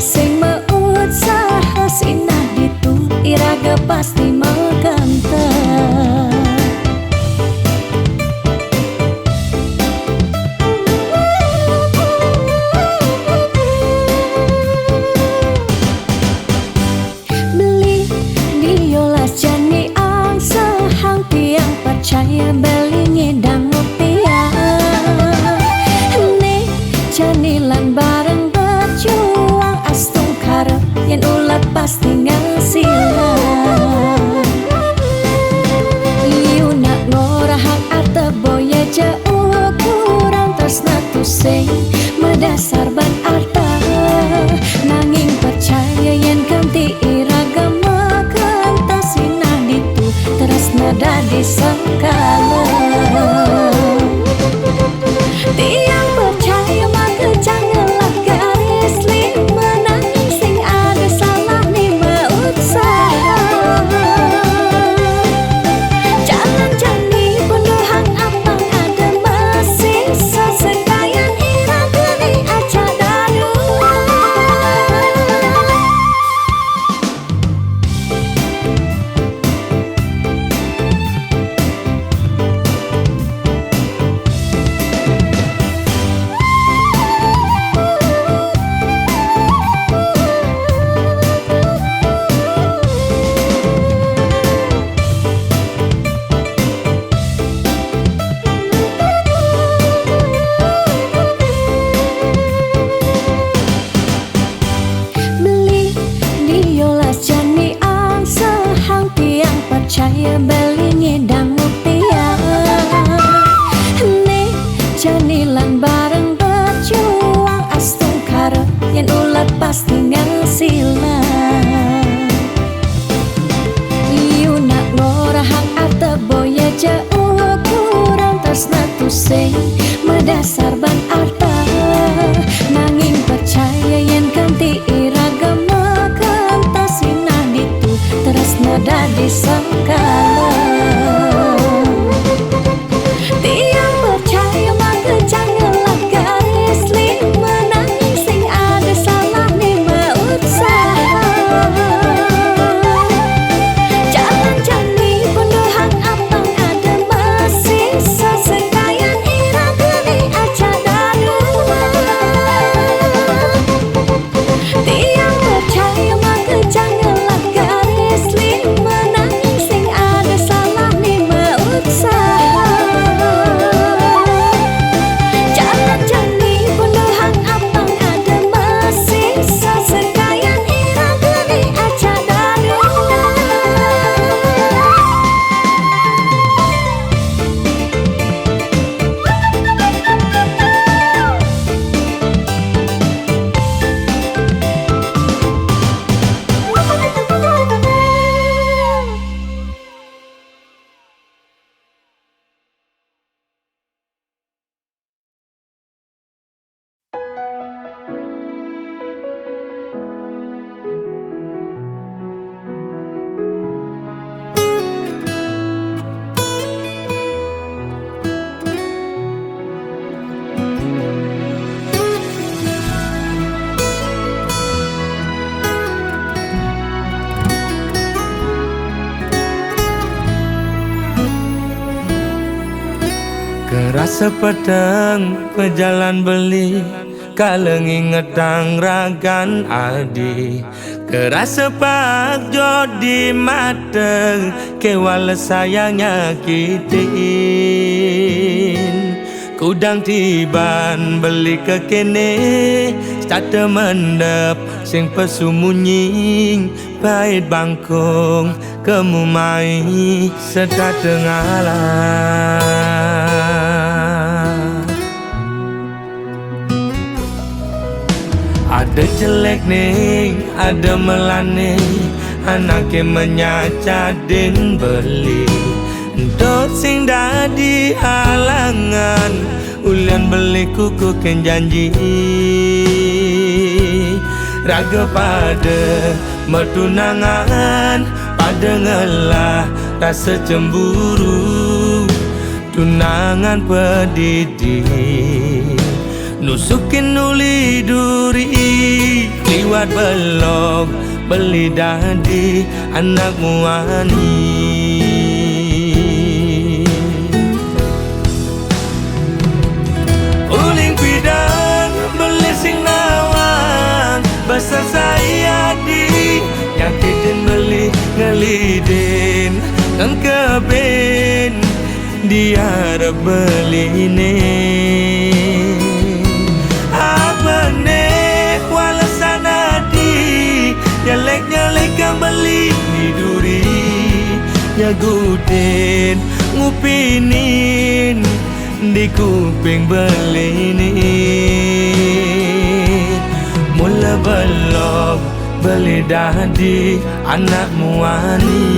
sing meut saha sinah ditu iraga pasti mengkentang. Beli diolas jani ang sehang tiang percaya beli ngedang rupiah. Nih janilan bareng berjuang astung karep yen ulat pasti ngasilan. Iu nak ngorahak arte boya jauh kurang tresna tu sing medasar ban arta. Nanging percaya yen kanti iragama kantasina ditu tresna dadi sekala. Tiang percaya maka janganlah garis lima nanging sing ada salah ni meusaha. Jalan jani penuhan apang ada masih sesekayan iraga ni aja dadu. Beli diolas jani ang sehang tiang percaya beli ngedang rupiah. Nih janilan bareng berjuang astung karep yen ulat pasti ngasilan. Iu nak ngorahak arte boya jauh kurang tresna tu sing medasar ban arta. Nanging percaya yen kanti iragama kantasina ditu tresna dadi sekala. Tiang percaya maka janganlah garis lima nanging sing ada salah ni meusaha. Jalan jani penuhan apang ada masih sesekayan iraga ni aja dadu. Tiang percaya maka janganlah garis lima nanging sing ada salah ni meusaha. Jalan jani penuhan apang ada masih sesekayan iraga ni aja dadu. Kerasa pedang pejalan beli kaleng ngedang ragan adi. Kerasa pak jodi mata kewala sayangnya kitin. Kudang tiban beli ke kene start mendep sing pesumunying bait bangkong kemu mai sedat ngalah. Ada jelek nih, ada melane, anaknya menyacadin beli. Dot sing dadi halangan, ulian beli kuku ken janji. Raga pada mertunangan, pada ngelah rasa cemburu. Tunangan pedidi nusukin uli duri liwat belok beli dadi anak muani. Uling pidan beli sing nawang besar saya di nyakitin beli ngelidin kan keben dia beli ini apa nih walasan adi nyelek kang beli di duri nyagudin ngupinin di kuping beli ini mula belok beli dadi anak muani.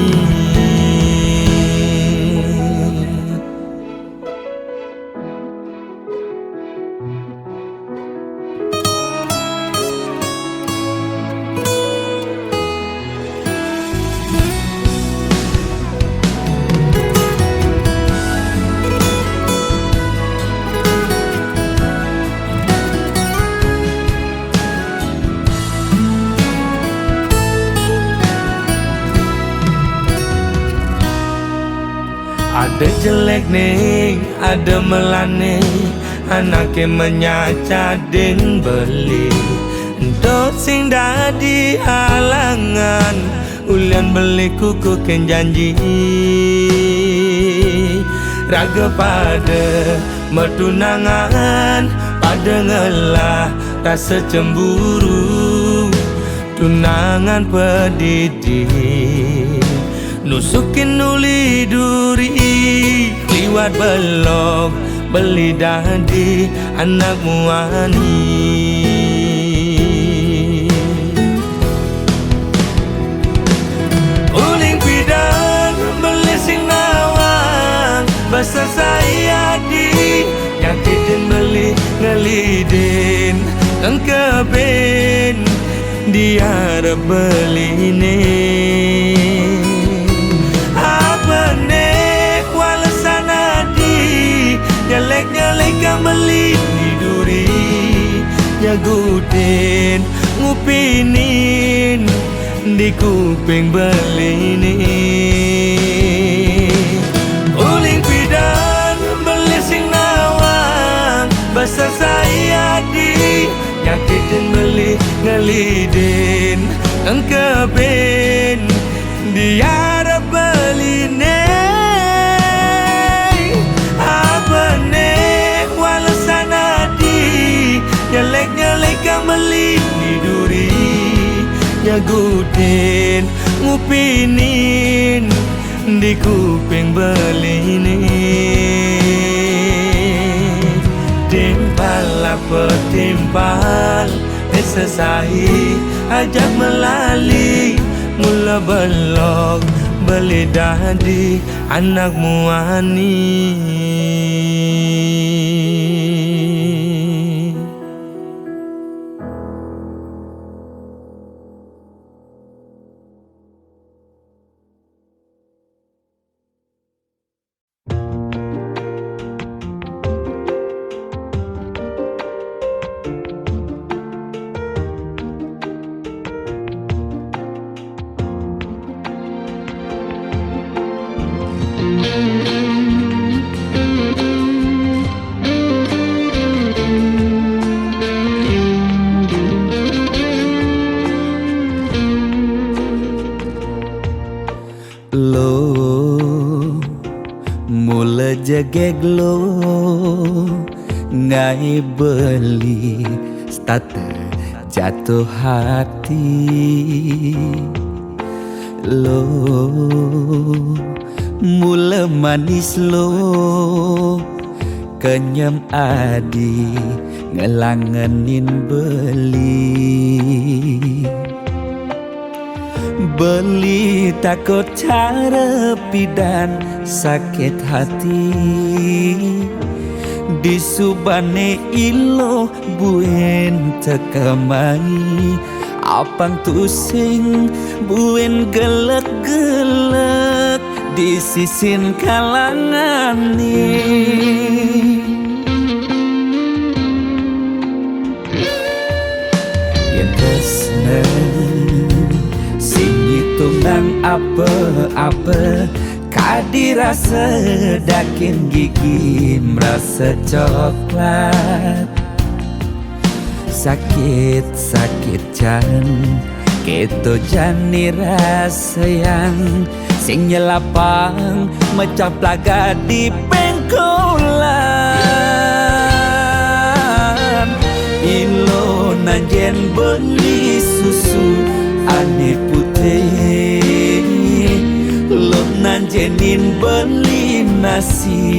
Ada jelek nih, ada melane, anaknya menyacadin beli. Dot sing dadi halangan, ulian beli kuku ken janji. Raga pada metunangan, pada ngelah rasa cemburu, tunangan pedidi. Nusukin uli duri liwat belok beli dadi anak muani. Uling pidan beli sing nawang besar saya di nyakitin beli ngelidin kan keben dia beli ini nyelek kang beli di duri nyagudin ngupinin di kuping beli ini uling pidan beli sing nawang besar saya di nyakitin beli ngelidin kan keben dia beli ini nyelek kang beli di duri nyagudin ngupinin di kuping beli ini timpal apa timpal sesai ajak melali mula belok beli dadi anak muani. Jegeg lo ngai beli starter jatuh hati lo mula manis lo kenyam adi ngelangenin beli takut cara pidan sakit hati disubane ilo buen tekamai apang tusing buen gelek-gelek di sisin kalangan yen tresna Sing hitungan apa-apa kadirasa dakin gigi merasa coklat. Sakit jan keto jani rasa yang sing nyelapang mecah plaga di pengkolan. Ilo nanjen beli susu ane putih, lo nanjenin beli nasi.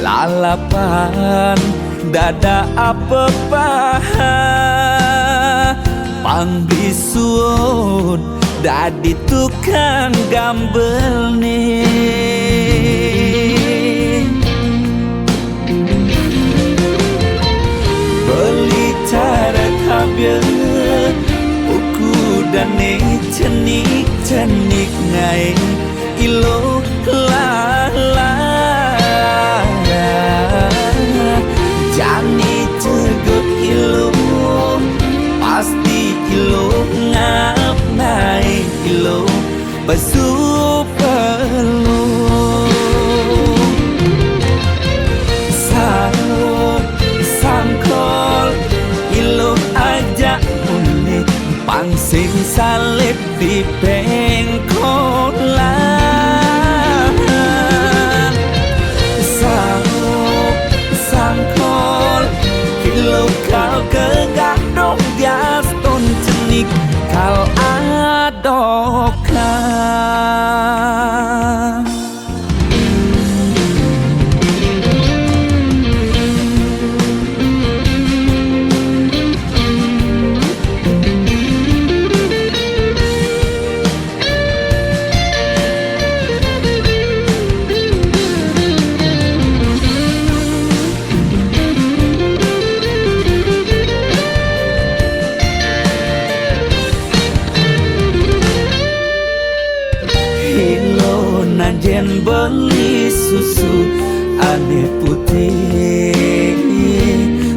Lalapan dada apa paha pangbisuun dadi tukang gambel nih. Beli cara kabel uku dan cenik ngai ilo lala. Jani tegut ilo pasti ilo ngap naik ilo basu perlu sangkol ilo ajak mune pangsing salib di pengkolan. Sangkol ilo kau kegadong bias ton cenik kau adokan. Nanjen beli susu ane putih,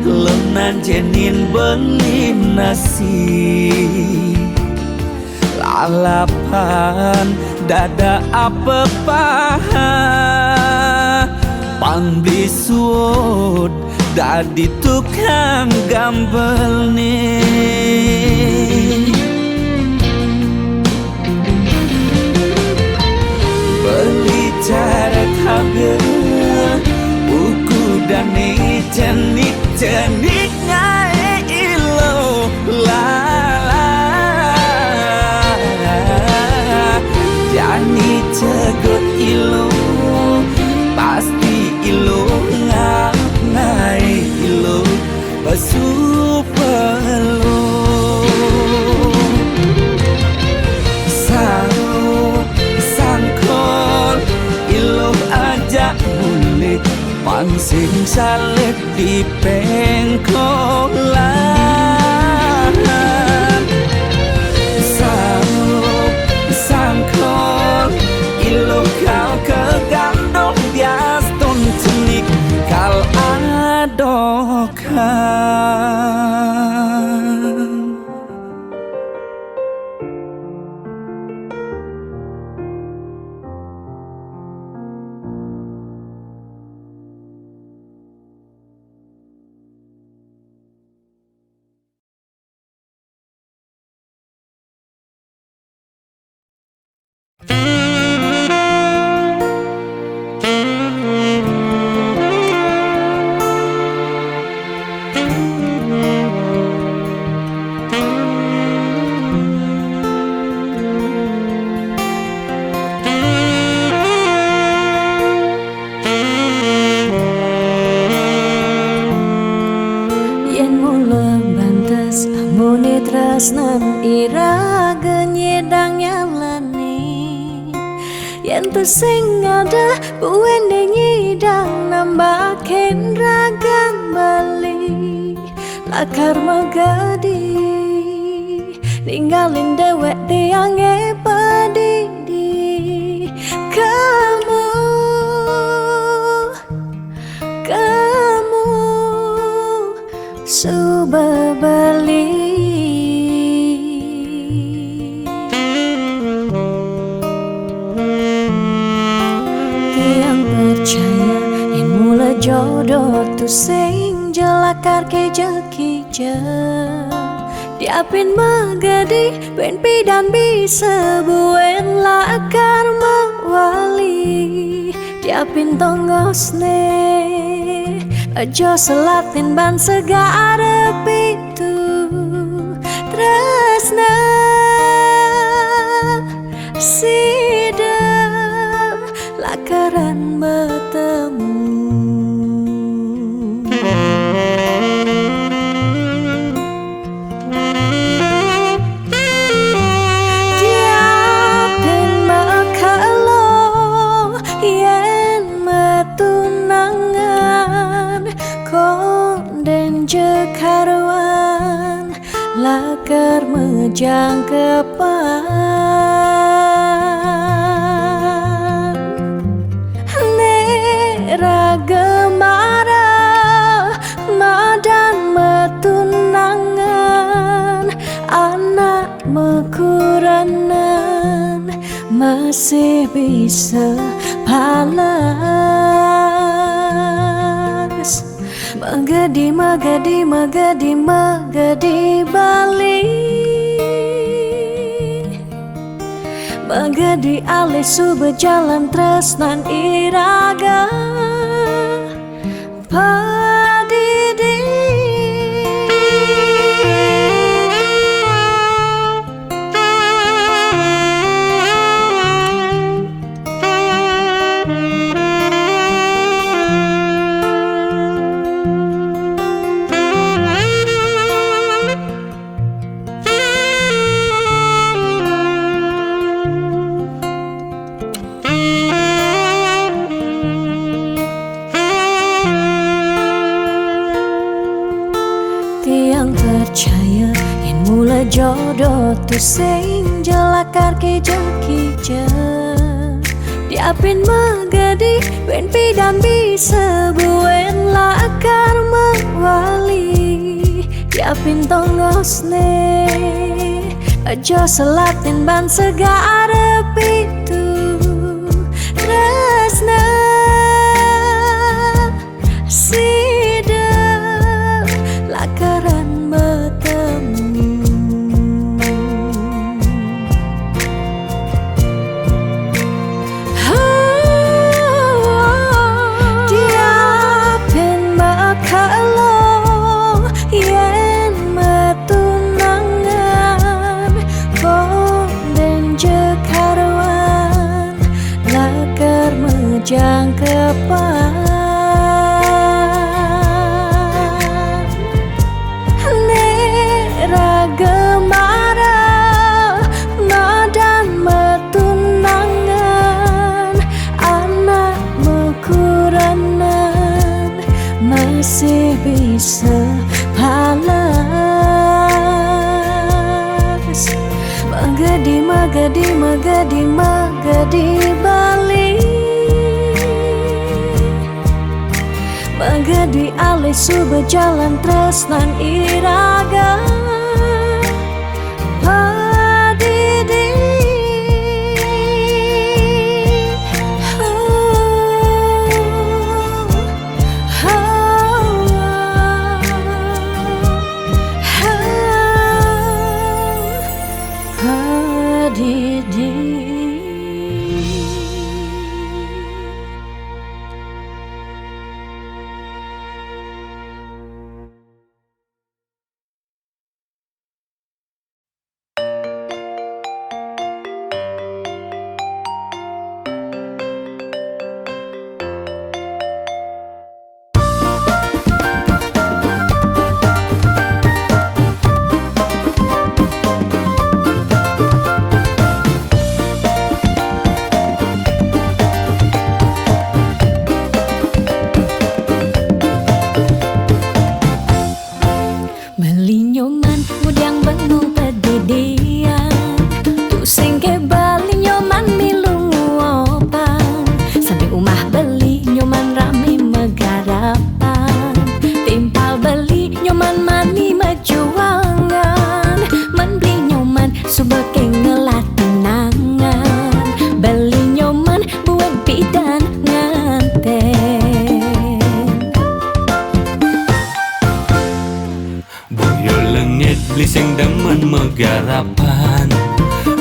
lo nanjenin beli nasi. Lalapan dada apa paha pangbisuun dadi tukang gambel nih. Beli cara kabel buku dan cenik ngai ilo lala. Jani cegut ilo pasti ilo ngap ngai ilo basu perlu sangkol ilo ajak mule pangsing salib di pengkolan. Sangkol ilo kau kegandong bias ton cenik kal adokan. Tresnan ira genyedang nyalani yen tu sing ada buen nyidang nambahin ragan bali lakar magadi ninggalin dewek tiange padidi. Kamu subah balik tu sing jelakar ke jekija diapin magadi ben pidan bisa buen lakar mawali diapin tongosne aja selatin ban segara pitu tresna sidem lakaran bertemu. Diapin makalo yen metunangan konden jekaruan lakar mejang kepan ragemara madan metunangan anak mekuranan masih bisa palas magadi magadi magadi magadi balik magadi alih su berjalan tresnan iraga padidi tiang percaya yang mula jodoh tu sing jelakar ke jekija diapin magadi ben pidan bisa buen lakar mawali diapin tongosne aja selatin ban segara pitu tresna sidem lakaran bertemu. Diapin makalo yen metunangan konden jekaruan lakar mejang kepan ragemara madan metunangan anak mekuranan masih bisa palas magadi magadi magadi magadi balik magadi alih su berjalan tresnan iraga padidi padidi lising demen megarapan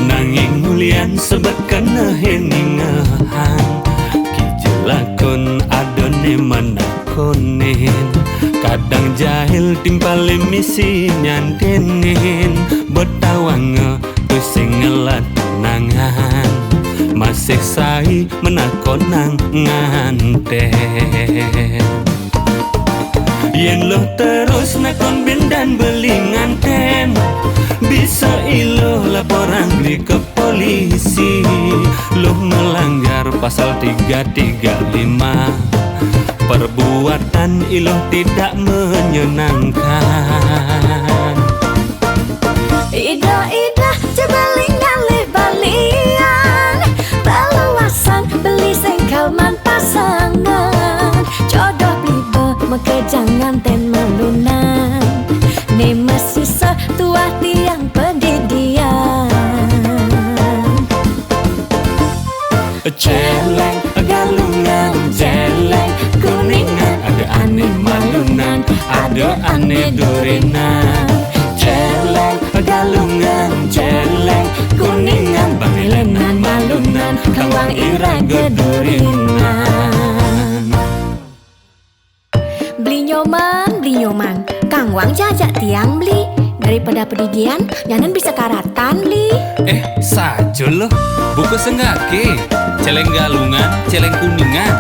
nanging mulian sebab kena heningahan kijelakon adone menakonin kadang jahil timpale misi nyantenin betawang pusing ngelat nangan masih sai menakon nang nganten yen lo terus nakon bin dan beli nganten bisa ilo laporan beli ke polisi lo melanggar pasal 335 perbuatan ilo tidak menyenangkan Ida cebelingan lebalian Peluasan beli sengkalman pasangan Jodoh blibe mekejangan ten melunan Ne masih setua tiang pendidian celeng galungan celeng kuningan ada aneh malunan ada aneh durinan celeng galungan celeng kuningan bangelenan malunan kawang ira gedurinan Beli nyoman Kang Wang jajak tiang beli Daripada pedigian Nyanan bisa karatan beli sajo lo buku sengake celeng galungan celeng kuningan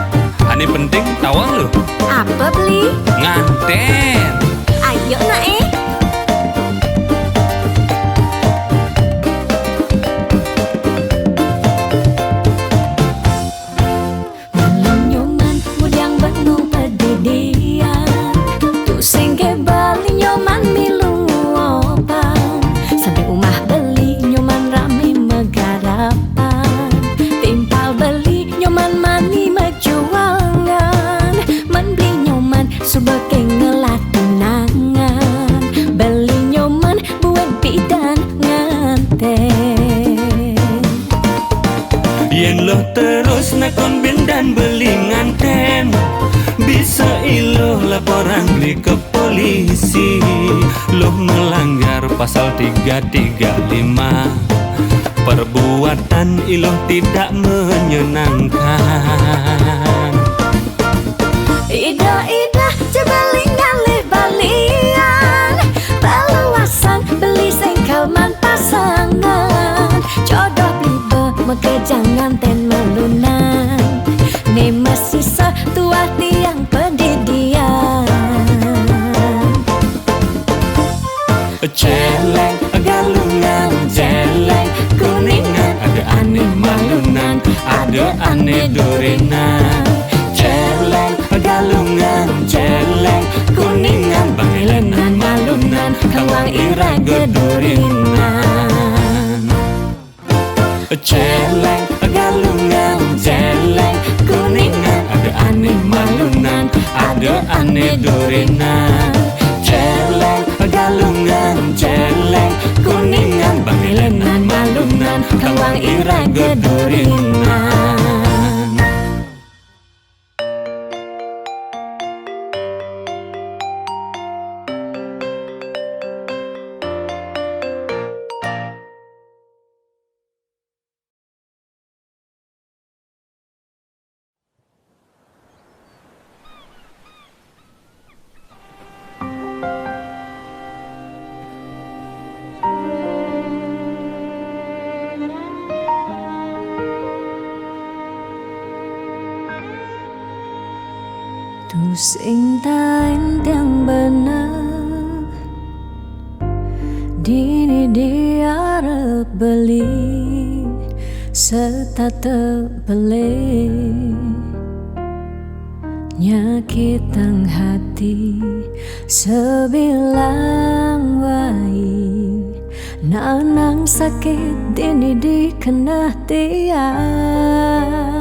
aneh penting tawang lo Apa beli? nganten Ayo nak Malam nyoman mudiang benung pedidian Tu singke bali nyoman milung opan Sampai umah beli nyoman rame megarapan Timpal beli nyoman mani mejuangan Men beli nyoman subeke ngelat tunangan Beli nyoman buat bidan nganten yen lo terus nakon bin dan beli nganten bisa ilo laporan beli ke polisi lo melanggar pasal 335 perbuatan ilo tidak menyenangkan Ida cebelingan lebalian Peluasan beli sengkalman pasangan Jodoh blibe mekejangan ten melunan Ne masih setua tiang pendidian celeng galungan celeng kuningan ada aneh malunan ada aneh durinan celeng galungan celeng kuningan bangelenan malunan kawang ira gedurinan celeng galungan celeng kuningan ada aneh malunan ada aneh durinan celeng galungan celeng kuningan bangelenan malunan kawang ira gedurinan Tu sing tain tiang bener Dini dia arep beli Serta tebeli Nyakitan hati Sebilang wai Nanang sakit dini dikena tiang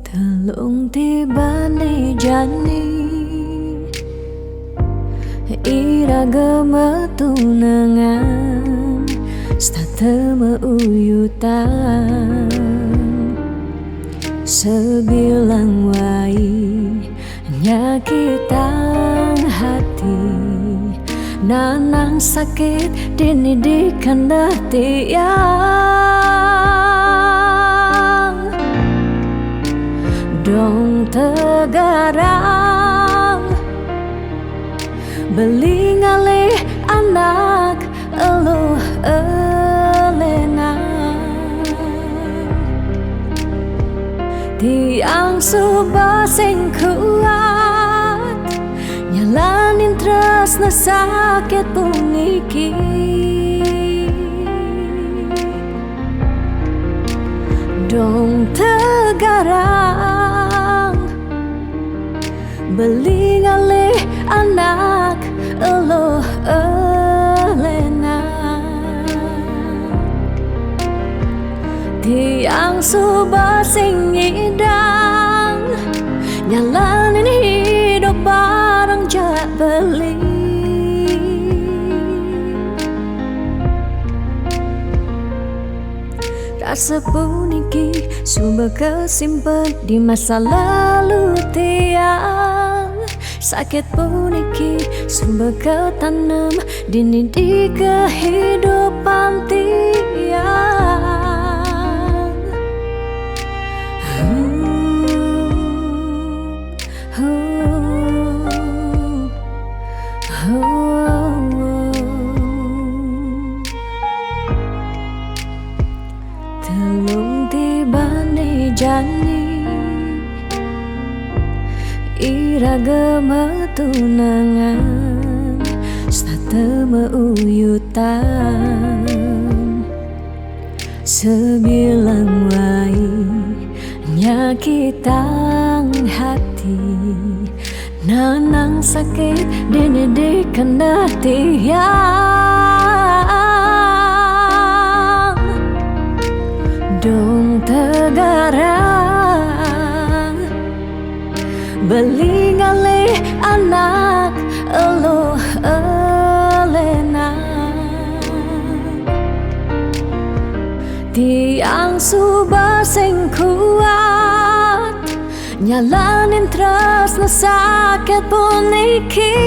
Telung tiba ni jani Ira gemetunangan Stata meuyutan Sebilang wai Nyakitan nanang sakit dini di kanda tiang dong tegarang beli ngalih anak eluh elena tiang subah sing kuat nyalanin tresna sakit puniki dong tegarang beli ngalih anak eluh elena tiang subah sing ngidang nyalanin hidup bareng jak beli rasa puniki sumber kesimpan di masa lalu tiang sakit puniki sumber ketanam dini di kehidupan tiang telung tibane jani iragama tunangan statema uyutan sebilang wai nyakitang hati nanang sakit dini di kanda tiang dong tegarang beli ngalih anak eluh elena tiang subah sing kuat nyalanin tresna sakit puniki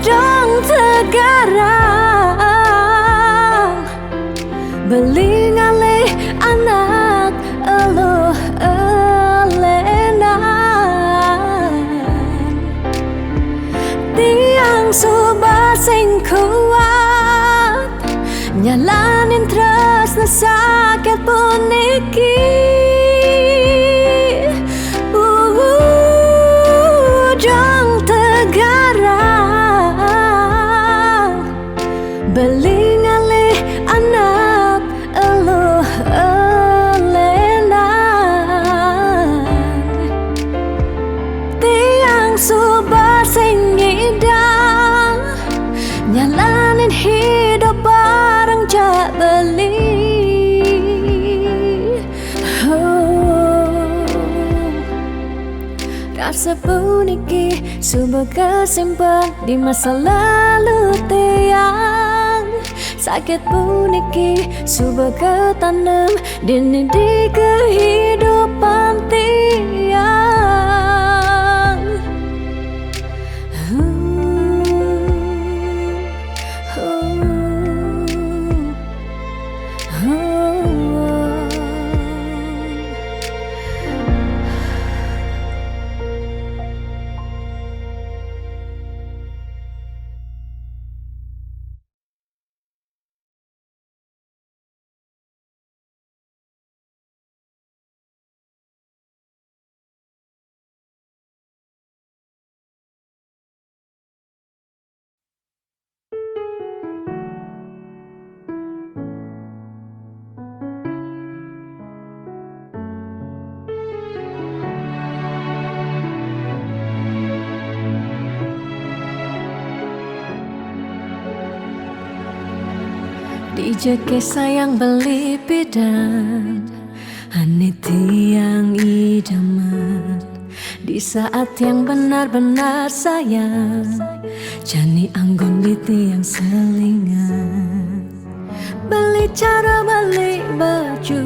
dong tegarang beli ngalih anak eluh elena tiang subah sing kuat nyalanin tresna sakit puniki dong tegarang beli ngalih anak eluh elena tiang subah sing ngidang nyalanin hidup bareng jak beli rasa puniki sumber kesimpan di masa lalu tiang sakit puniki sumber ketanam dini di kehidupan tiang Dijake sayang beli bidan Ane tiang idaman Di saat yang benar-benar sayang Jani anggon di tiang selingan Beli cara beli baju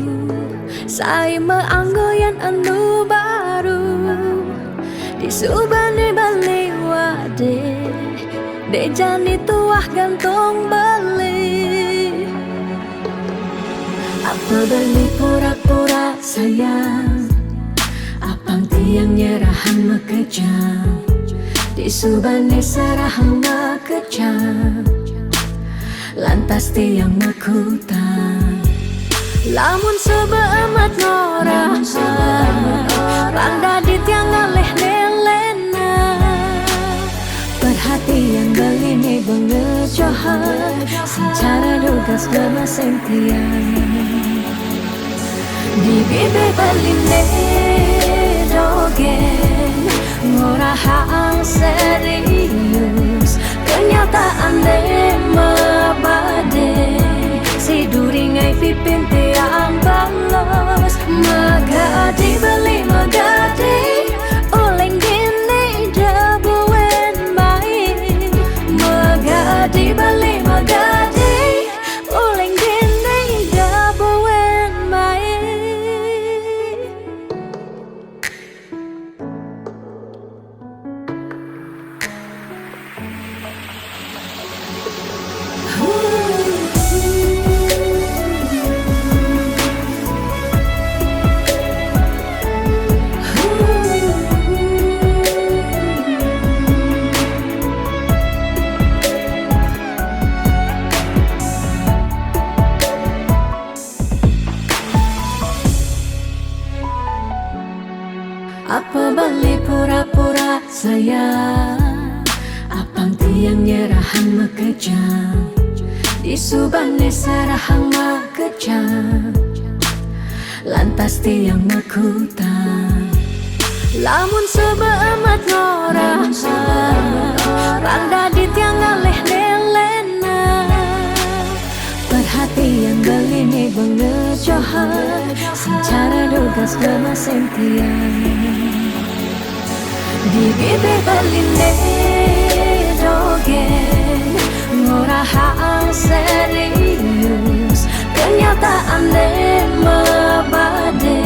Saya meanggoyan anu baru Disubani bali wade Dejani tuah gantung beli. Apa beli pura-pura sayang, apang tiang nyerahan mekejam. Disubani serahan mekejam, lantas tiang mekutang. Lamun sebeamat ngorah Rangda di tiang ngaleh nelena. Perhatian belini bengejohan, secara dugas gemaseng tiang. Di bibe beline dogen, ngorahang serius. Kenyataan mabade, si duringai pipin tiang balos. Magadi beli magadi, oleng gini dabuen mai. Magadi beli magadi, oleng gini dabuen mai. Apa beli pura-pura sayang, apang tiang nyerahan mekejam. Disubani serahang mekejam, lantas tiang mekutang. Lamun sebeamat ngorah Rangda di tiang ngaleh nelena. Perhatian belini bengejohan, secara dugas gemaseng tiang. Di bibe beline dogen, ngorahang serius. Kenyataan mabade,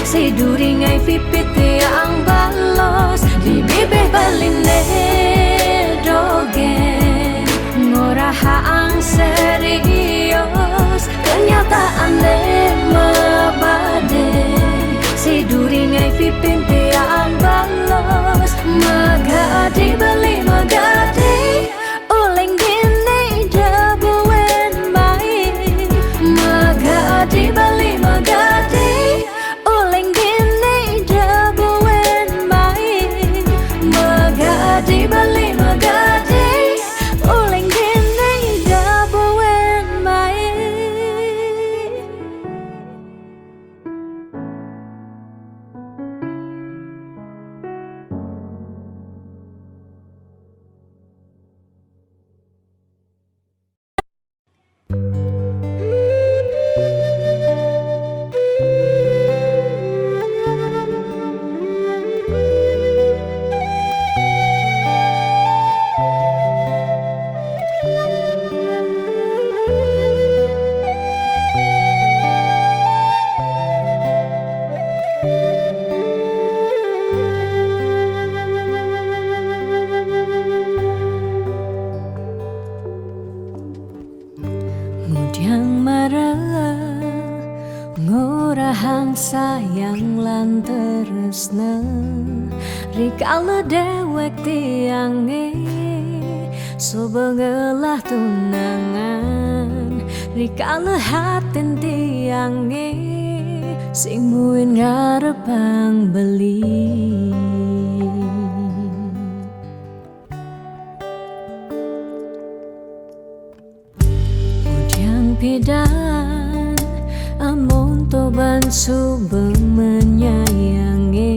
si duringai pipit tiang balos. Di bibe beline dogen, ngorahang serius. Kenyataan mabade, si duringai pipin tiang balos. Magadi beli magadi, oleng gini dabuen mai. Magadi beli magadi, oleng gini dabuen mai. Magadi beli magadi, oleng gini dabuen mai. Mudyang marah, ngorahang sayang lan tresna. Rikala dewek tiange, sobengelah tunangan. Rikala hatin tiange, sing muin ngarepang beli. Pidan amon toban subeng menyayangin,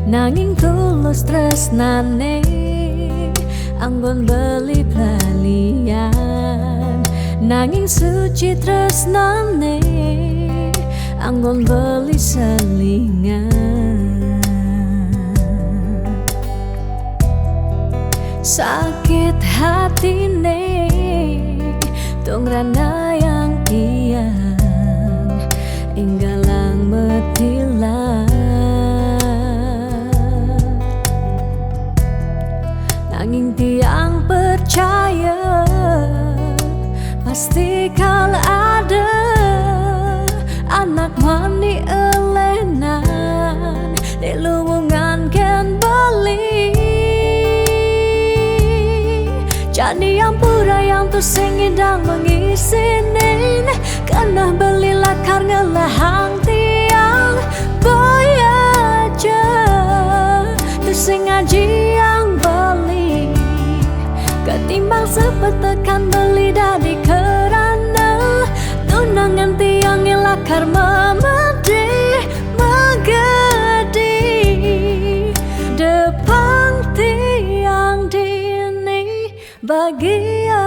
nanging tulus tresnane anggon beli pelalian. Nanging suci tresnane anggon beli selingan. Sakit hatine tong ranayang tiang, inggalang metilang. wani elenan di luwungan ken beli. Jadi ampura yang tu singidang mengisinin karena beli lakar ngelahang tiang boy aja tu sing ngaji yang beli ketimbang sepetekan beli dadi kerana tunangan tiang lakar memedi megedi depan tiang dini bagian.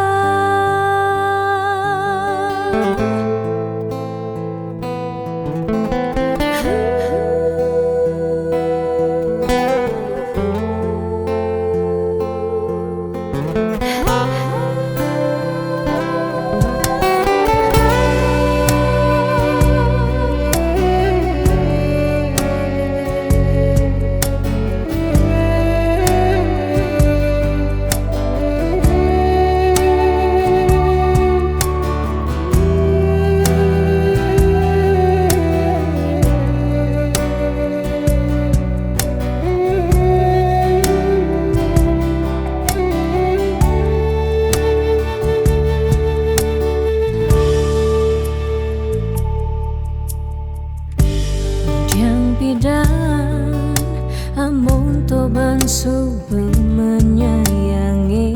Amun to bangsu menyayangi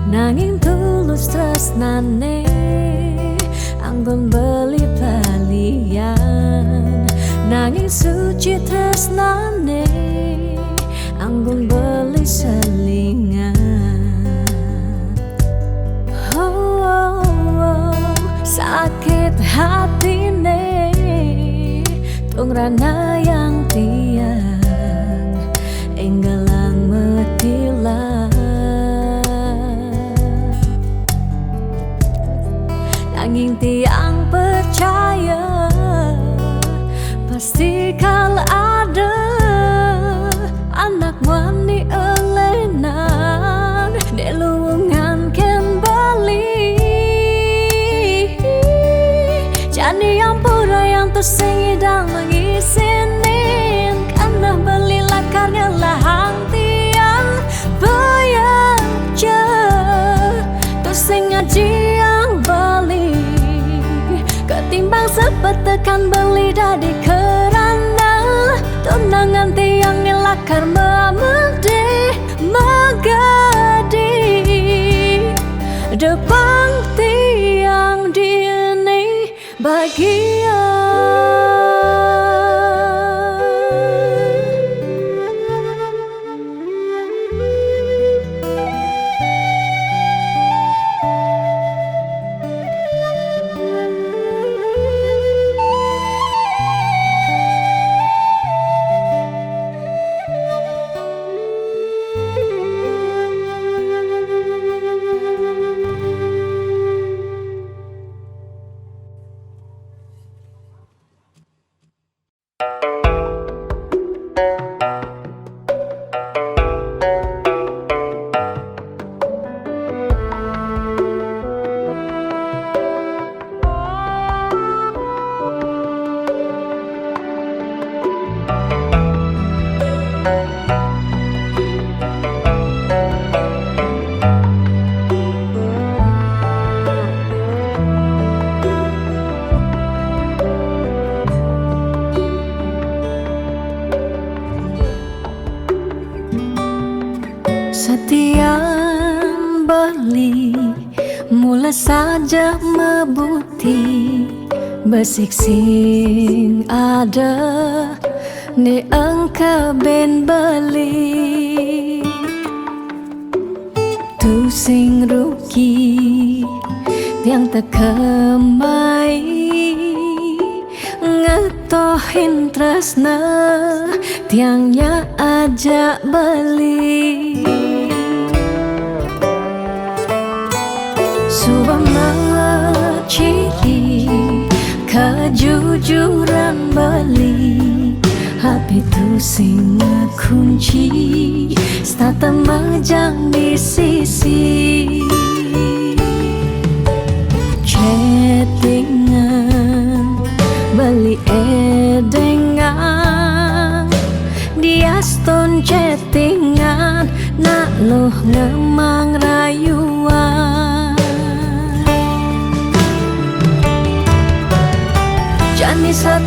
nanging tulus tresnane anggun beli balian nanging suci tresnane anggun beli selingan. Sakit hatine tungrana yang tiang enggalang metilah nanging tiang percaya pasti kal ada anak wani elenan di luwungan ken bali. Jadi ampura yang tu singidang mengisinin karena beli lakarnya lahang tiang bayaja tu sing ngaji yang bali ketimbang sepetekan beli dadi kerana tunangan tiang lakar memedi megadi depan tiang dini bagian. Setiap beli mula saja mebuti besik sing ada ni engkau ben beli tu sing rugi yang terkemai ngetohin tresna tiangnya ajak beli. Subama ciri kejujuran beli hati tu sing kunci stata majang di sisi chattingan beli beli edengan dia stone chattingan nak loh ngemang rayuan jani 100%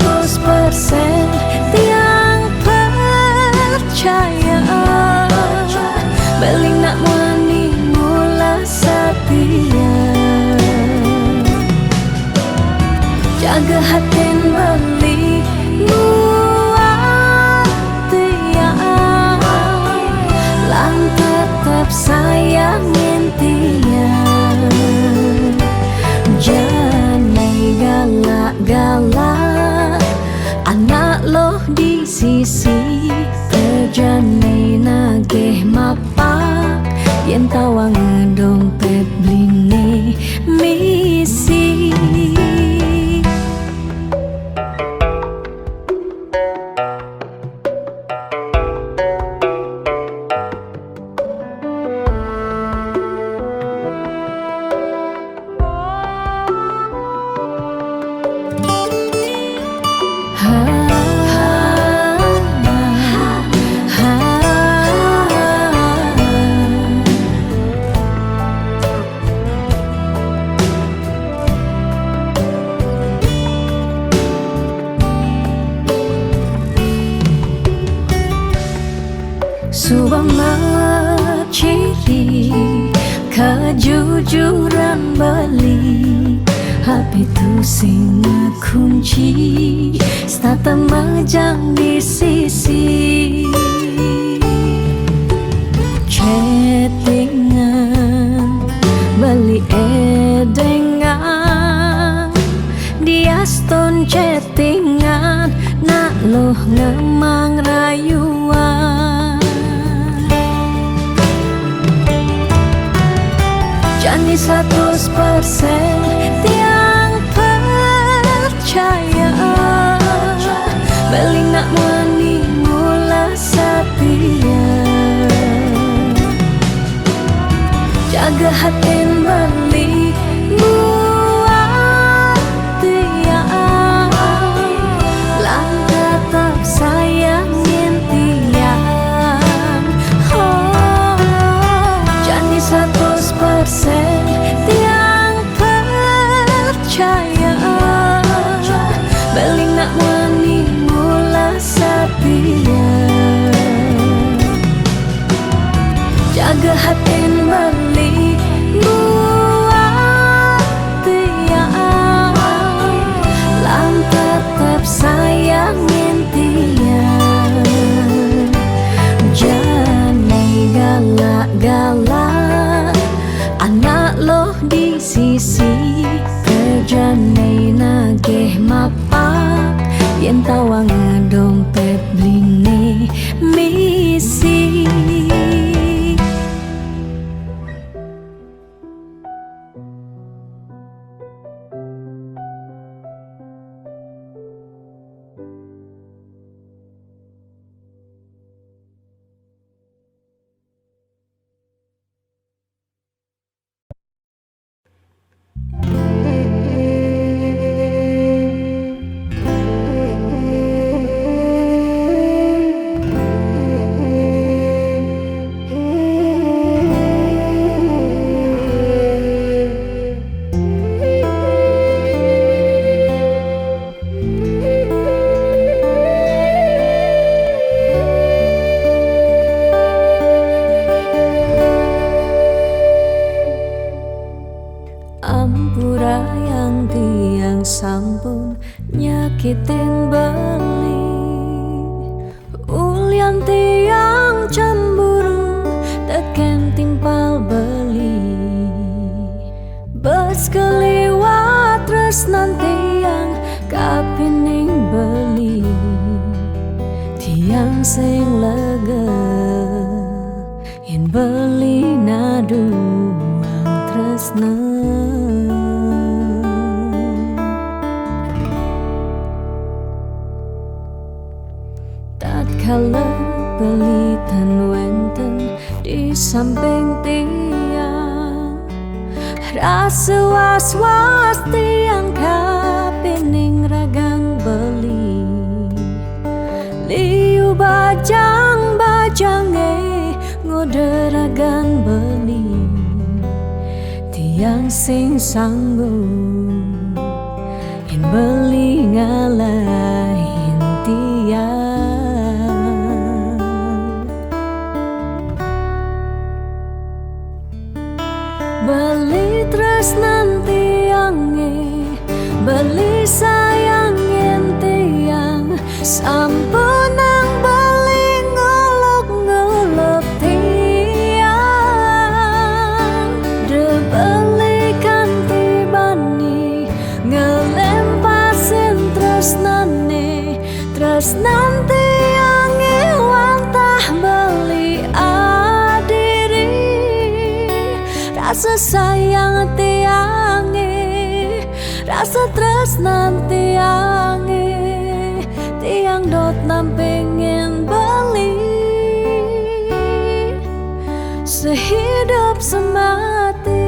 tiang percaya beling nak wani mula setia jaga hatin beli buat tiang lang tetap sayangin tiang jangan galak-galak anak loh di sisi terjani nageh mapak yen tawang dompet bline misi Subang ciri kejujuran beli HP tu sing kunci stata majang di sisi chattingan beli edengan dia stone chattingan nak loh ngemang rayuan jani 100% tiang percaya beling nak wani mula setia jaga hatin beli buat tiang lang tetap sayangin tiang jani 100% tiang percaya beling nak wani mula setia jaga hatin beli buat tiang lang tetap sayangin tiang jangan galak-galak anak loh di sisi terjani nageh mapak yen tawang dompet bline misi Ampura yang tiang sampun nyakitin beli ulian tiang cemburu teken timpal beli bes keliwat tresnan tiang kapining beli tiang sing lega yen beli naduang tresna tatkala pelitan wenten di samping tiang rasa was-was tiang kapining ragang beli ragan beli tiang sing sanggup yen beli ngalahin tiang. Beli tresnan tiange, beli sayangin tiang, sampun nang beli ngolok-ngolok tiang. De beli kanti bani, ngelempasin tresnane, tresnan tiange wantah beli adiri. Rasa sayang tiange, rasa tresnan tiange, tiang dot nam pengen beli sehidup semati.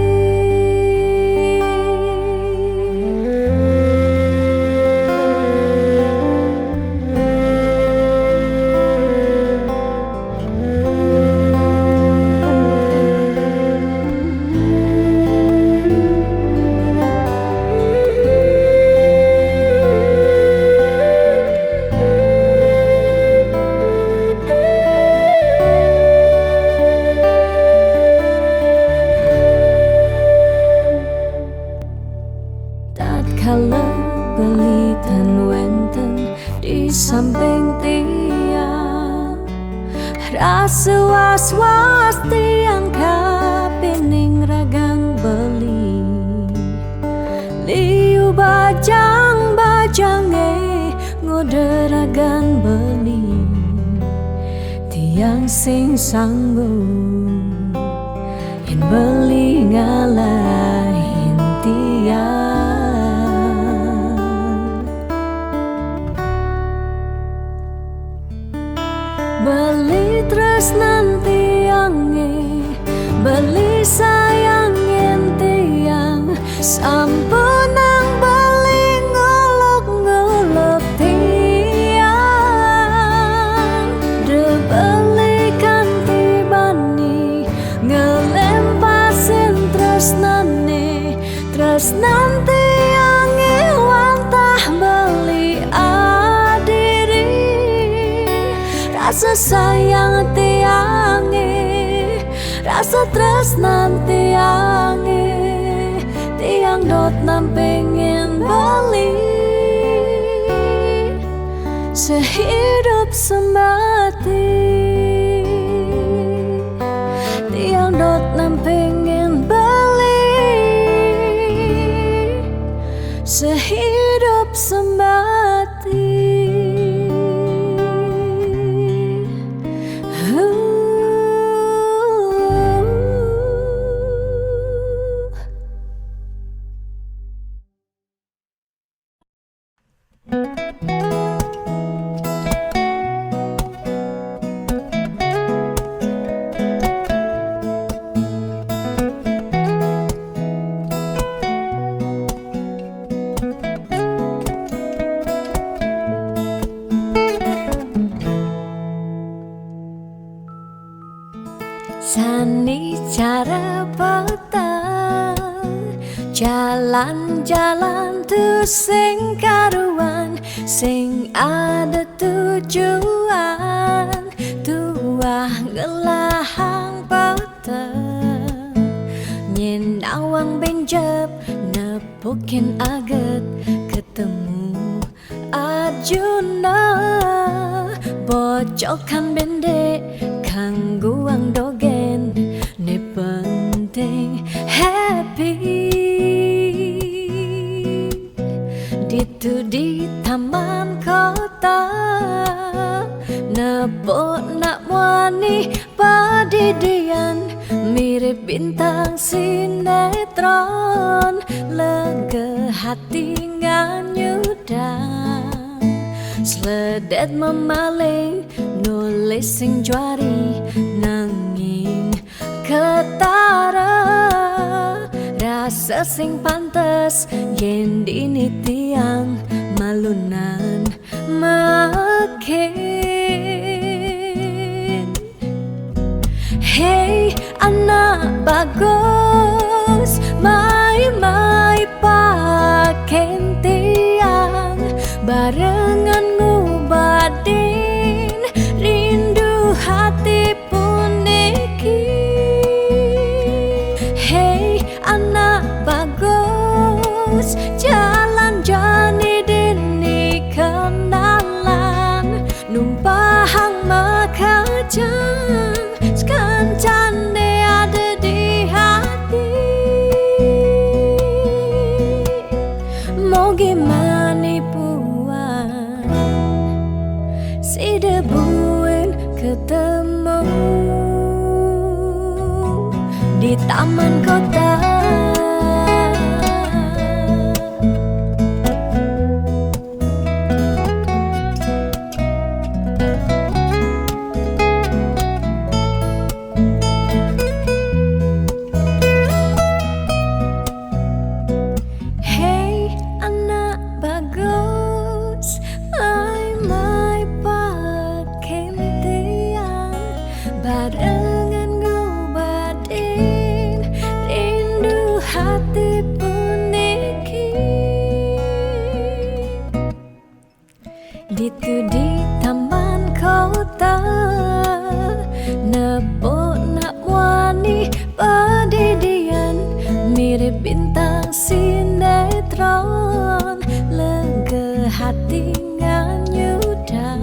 Tatkala beli tan wenten di samping tiang, rasa was-was tiang kapining ragang beli. Liu bajang-bajange ngode ragan beli, tiang sing sanggup yen beli ngalahin tiang. Beli tresnan tiange, beli sayangin tiang, sampun nang beli ngolok-ngolok tiang. De beli kanti bani, ngelempasin tresnane, tresnan tiange wantah beli adiri. Rasa sayang tiange, rasa tresnan tiange, tiang dot nam pengen beli sehidup semati. Tiang dot nam pengen beli sehidup semati. Sani cara petang, jalan-jalan tu sing karuan, sing ada tujuan, tuah ngelahang petang. Nyen awang benjep nepukin aget, ketemu Arjuna, bocokan bendek kangguang dogen, ne penting happy. Ditu di taman kota, nebo nak wani padidian, mirip bintang sinetron, lega hati nganyudan. Sledet memaling, nulis sing juari, nanging ketara. Rasa sing pantes, yen dini tiang malunan makin. Hey, barengan ngobadin rindu hati puniki. Hey anak bagus, jalan jani dini kenalan, numpahang makajang sekancan de ada di hati. Mau gimana puan si debuin ketemu di taman kota. Hey anak bagus, my pakai tiang barengan ngobadin rindu hati puniki. Ditu di taman kota, nepok nak wani padidian, mirip bintang sinetron, lega hati nganyudan,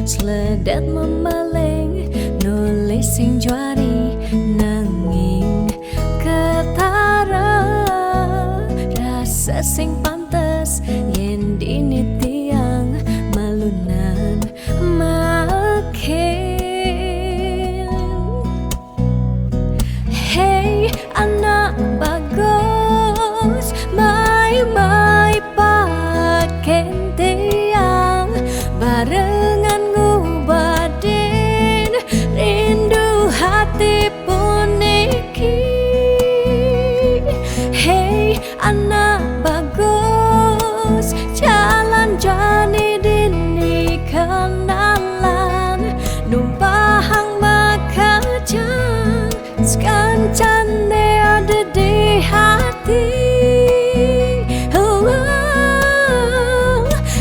seledet memeleng nulis sing juari nanging ketara, rasa sing pantes yen dini tiang malunan makin. Hey anak bagus, my pakai tiang barengan ngobadin rindu hati puniki. Hey anak bagus, jalan jani dini kenalan, numpahang makajang sekancan de ada di hati.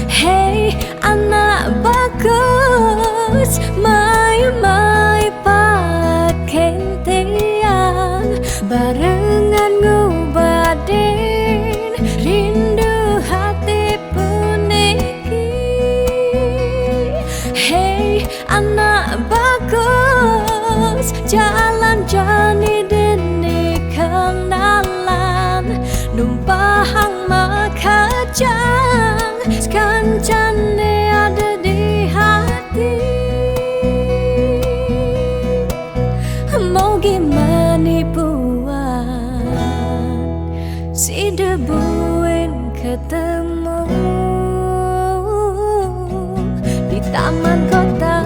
Hey anak bagus, my pakai tiang barengan ngobadin rindu hati puniki. Hey anak bagus, jalan jani dini kenalan, numpahang makajang sekancan de ada di hati. Mau gimana puan si debuin ketemu di taman kota.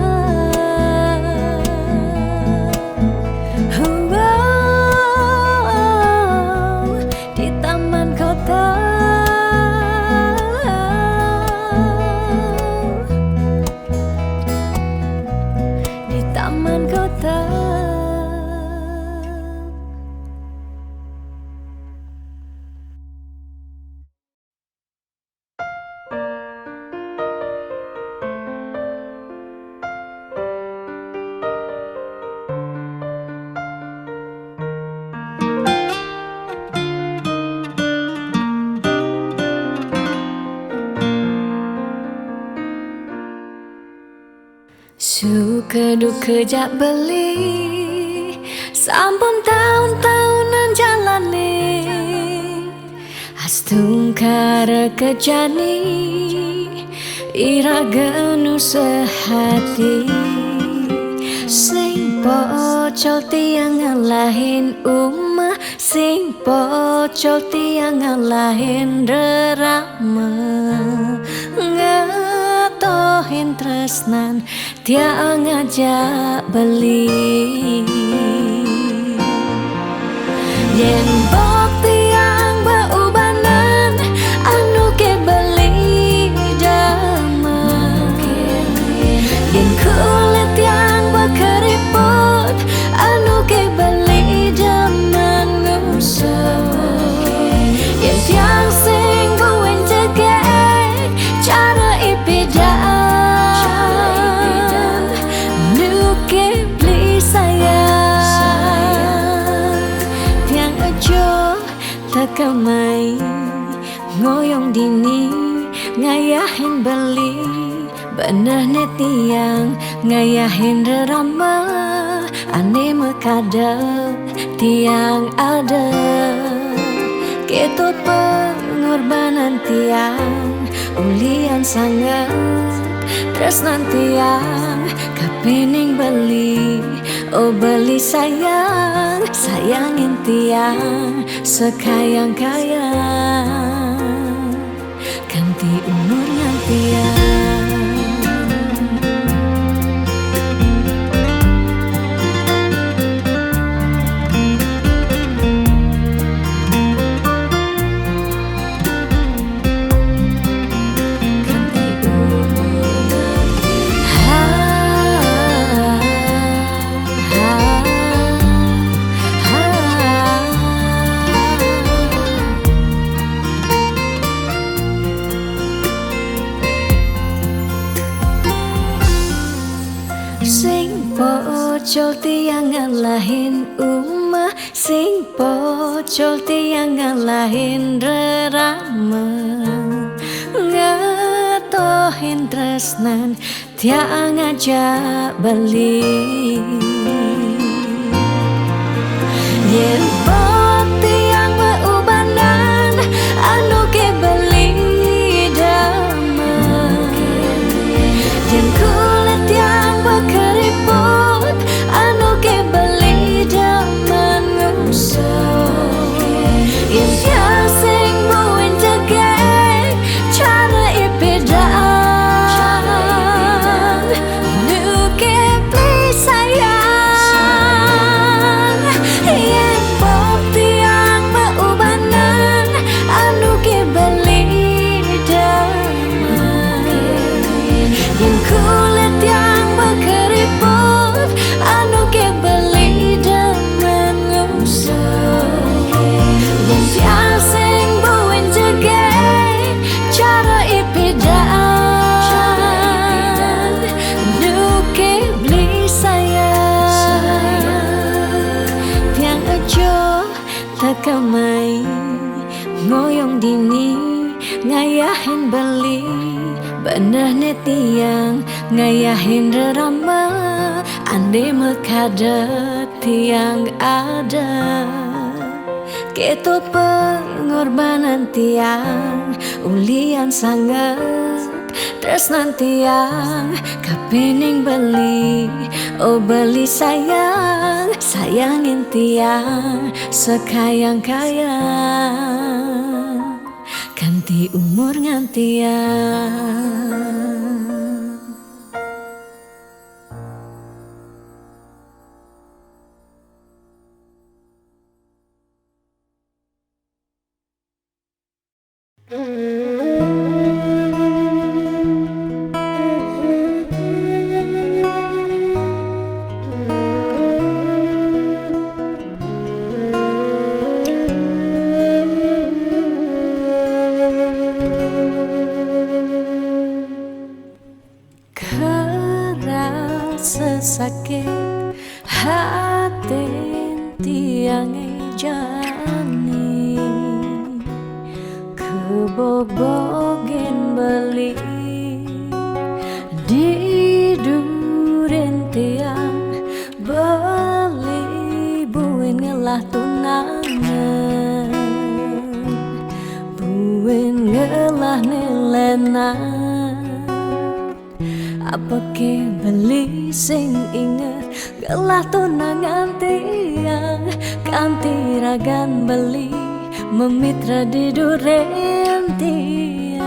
Di taman kota. Di taman kota. Suka duka jak beli, sampun tahun-tahunan jalani, astungkara kejani, iraganu sehati. Sing pocol tiang ngalahin umah, sing pocol tiang ngalahin rerama, ngatohin tresnan tiang ngajak beli. Yen bok tiang baubanan anu ke beli damai, yen kulit tiang bakeriput anu ke beli daman ngusah, yen tiang sing gowen jegek tekamai ngoyong dini ngayahin beli bener netiang ngayahin rerama ane mekadep tiang ada keto pengorbanan tiang ulian sangat tresnan tiang kapening beli oh beli sayang sayangin tiang sekayang-kayang ganti umurnya tiang. Sing pocol tiang ngalahin umah, sing pocol tiang ngalahin rerama, ngatohin tresnan tiang ngajak beli. Yen bot tiang meubanan anu ke beli damai, yen kulit tiang keriput anu ke beli daman ngusuk yen sing buin jageng cara ipedaan nu ke beli sayang yen pop tiang meubanan anu ke beli damai yen kulit tiang keriput anu ke beli demen ngusuk yen sing buin jageng cara ipedaan nu ke beli sayang tiang aja tekamai ngoyong dini ngayahin beli bener netiang ngayahin rerama ande mekadet tiang ada keto pengorbanan tiang ulian sangat tresnan tiang kapening beli oh beli sayang sayangin tiang sekayang-kayang ganti umur ngantiang. Sesakit hati tiang jani kebobogen beli di duren tiang beli buin ngelah tunangan buin ngelah nilenan apa ke beli sing inget gelah tunangan tiang kanti ragan beli memitra di duren tiang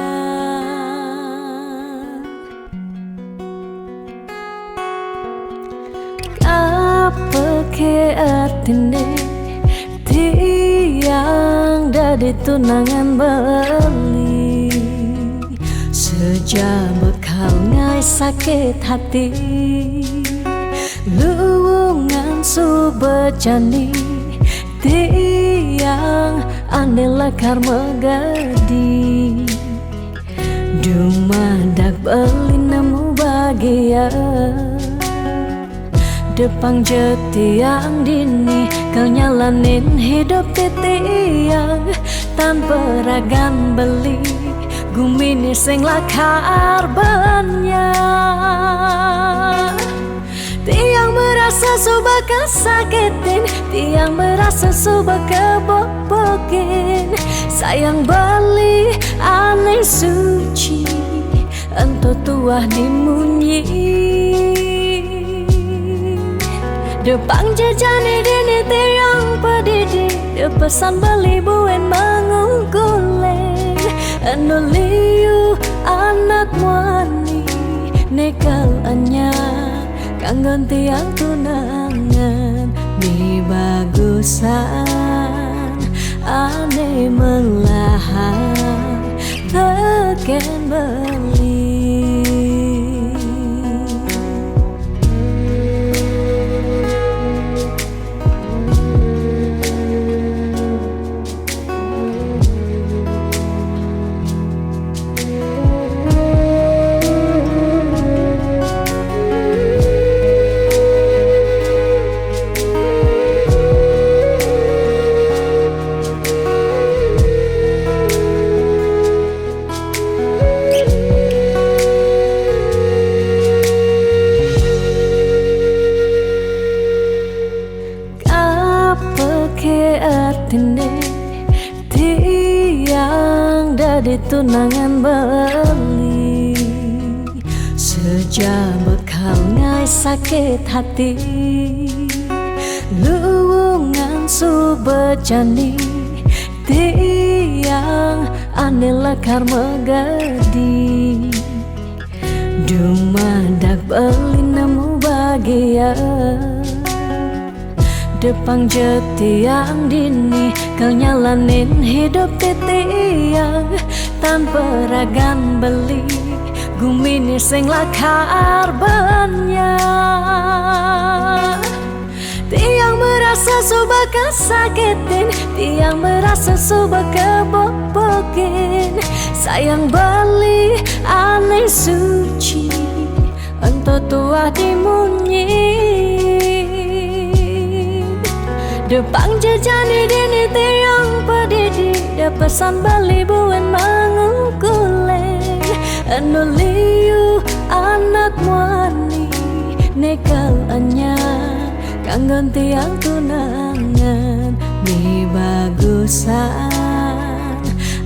apa ke artine tiang dari tunangan beli sejak bekal ngai sakit hati luwungan subecani tiang ane lekar megadi dumadak beli nemu bahagia Depang jetiang dini kau nyalanin hidup titiang tanpa ragan beli gumini sing lakar banyak. Tiang merasa suba kesakitin, tiang merasa suba kebobokin. Sayang beli aneh suci, ento tuah dimunyi. Depang jajani dini tiang pedidi, depesan beli buen mengungkulen. Anu liu anak wani, nekal anya kanggon tiang tunangan. Mi bagusan ane melahan teken beli. Tiang dari tunangan beli sejak bekal ngai sakit hati luwungan subejani. Tiang ane lakar megadi dumadak beli nemu bahagia. Depang jetiang dini kau nyalanin hidup titiang tanpa ragan beli gumini sing lakar banyak. Tiang merasa suba kesakitin, tiang merasa suba kebobokin. Sayang beli aneh suci, ento tua dimunyi. Depang jajani dini tiang pedidi, depesan beli buen mengungkulen. Anu liu anak wani, nekal anya kanggon tiang tunangan. Mi bagusan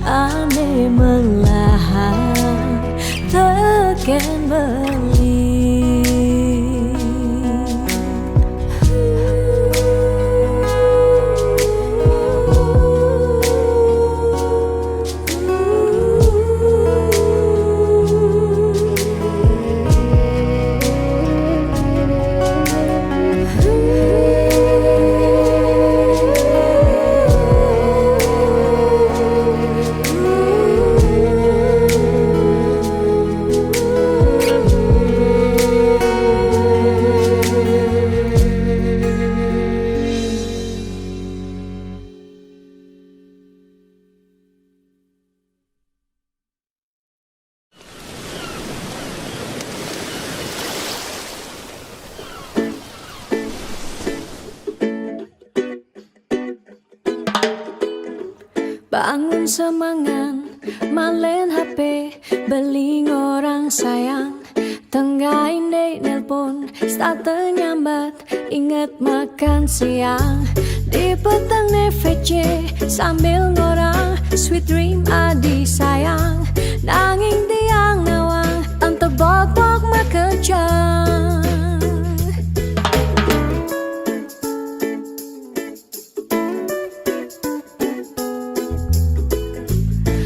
ane melahan teken beli. Bangun semangan, malen HP, beli orang sayang. Tenggahin date nelpon, start nyambat, inget makan siang. Di petang VC, sambil ngorang, sweet dream adi sayang. Nanging tiang nawang, ante bobok makejang.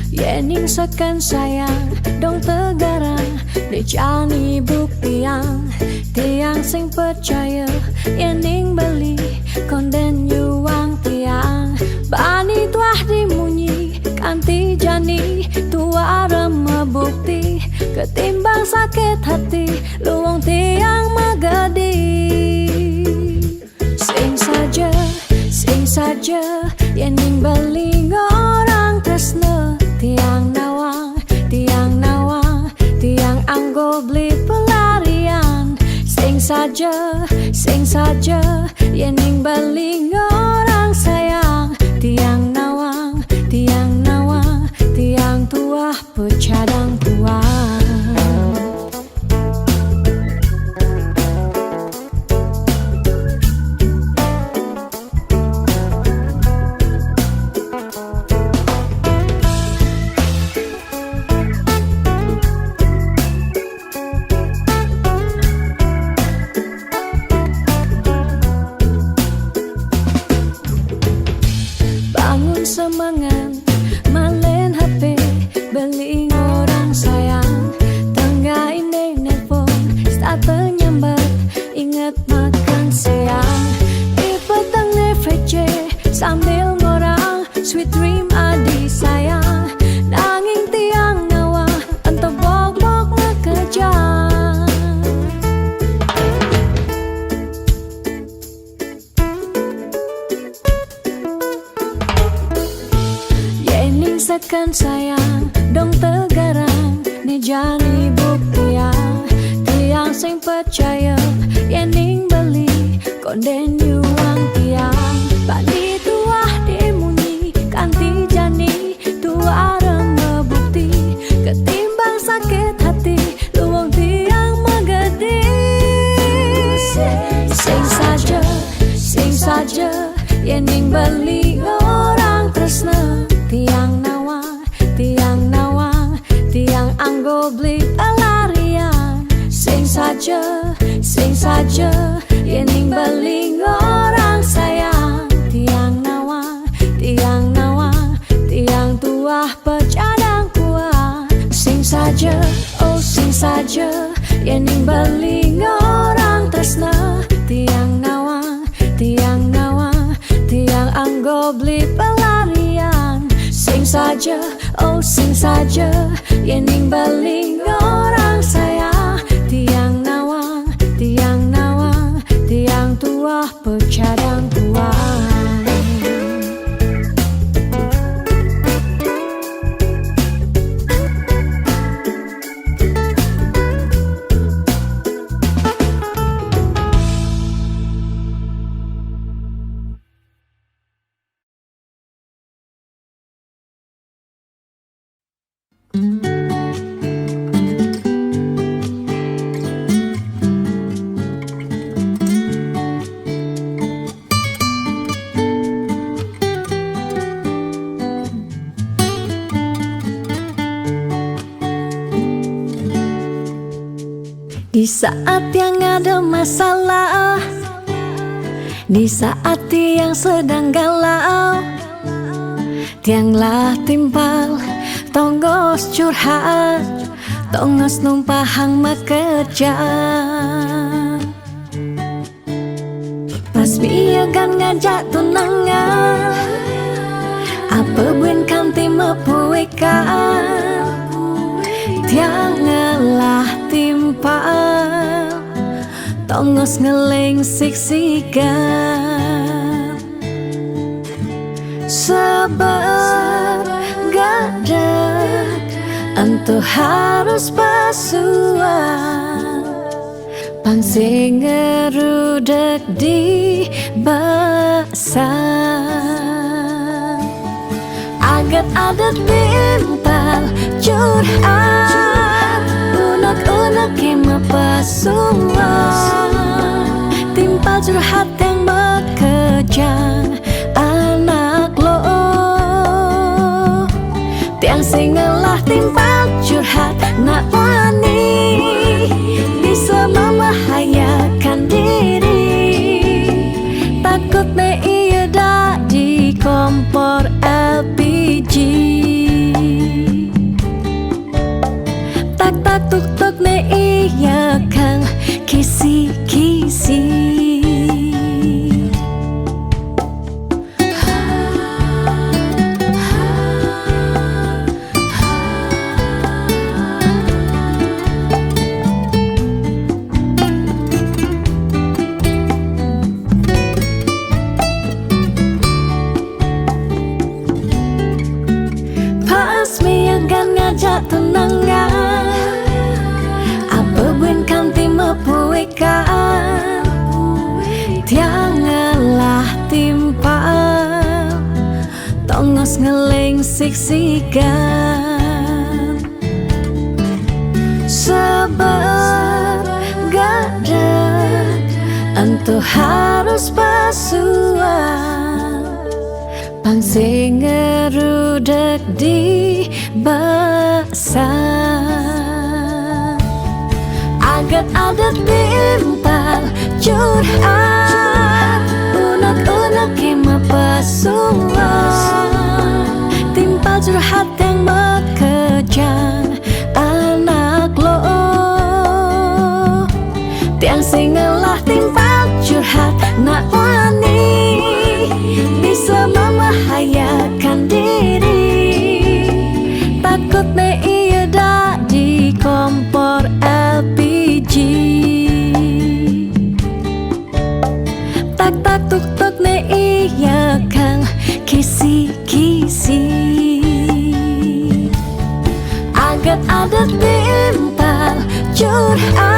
Yening sekan sayang, dong tegarang, dijani buktiang. Tiang sing percaya, yening beli, konden yuang tiang. Bani tuah dimunyi, kanti jani, tua remeh bukti. Ketimbang sakit hati, luang tiang magadi. Sing saja, yening beli ngorang tresne. Tiang nawang, tiang anggo beli pelarian. Sing sing saja Yening baling orang sayang Tiang nawang, tiang tuah pecadang kuah. Bangun semangat, malen HP, beling orang sayang. Tengah ini nelpon, start penyambat, ingat makan siang. Di petang VC, sambil ngorang, sweet dream adi sayang. Nanging tiang nawa, entah bok-bok ngekejang. Yening sekan sayang, dong tegarang, ni jani buktiang. Tiang sing percaya, yening beli, konden yuang tiang. Bani tuah dimunyi, kanti jani, tuah ngebukti. Ketimbang sakit hati, luang tiang megedi. Sing saja, yening beli orang tresna. Tiang nawang, tiang anggo beli pelarian. Sing saja, yening beling orang sayang. Tiang nawang, tiang tuah pecadang kuah. Sing saja, oh sing saja, yening beling orang tresna. Tiang nawang, tiang anggo beli pelarian. Sing saja, oh sing saja, yening beling orang sayang. Tiang nawang, tiang tuah pecadang kuah. Di saat yang ada masalah, di saat tiang sedang galau, tianglah timpal, tonggos curhat, tonggos numpahang makejang. Pas biagan ngajak tunangan, apa buen kanti mepuikan. Tiang ngelah timpal, tongos ngeling siksikan. Sebab gadat, entu harus basuhan. Pangsing ngerudek di basah. Agat-adat timpal curhat, unek-unek kima pasuan. Timpal curhat yang bekejang anak lo. Tiang singelah timpal curhat nak wani, bisa membahayakan diri. Takut me iya dak di kompor LPG. Tak tuk ne iya kang kisi-kisi. Pas miagan ngajak tunangan, apa buen kanti mepuikan. siksikan. Sabar gak ada, entu harus pasuan. Pangsing ngerudek di basah. Agat adat timpal curhat, unek-unek kema pasuan. Timpal curhat yang mekejang anak lo. Tiang singelah timpal curhat nak wani, bisa membahayakan diri. Takut ne iya dak di kompor LPG. Tak tak tuk tuk ne iya kang kisi-kisi. Agat adat timpal curhat,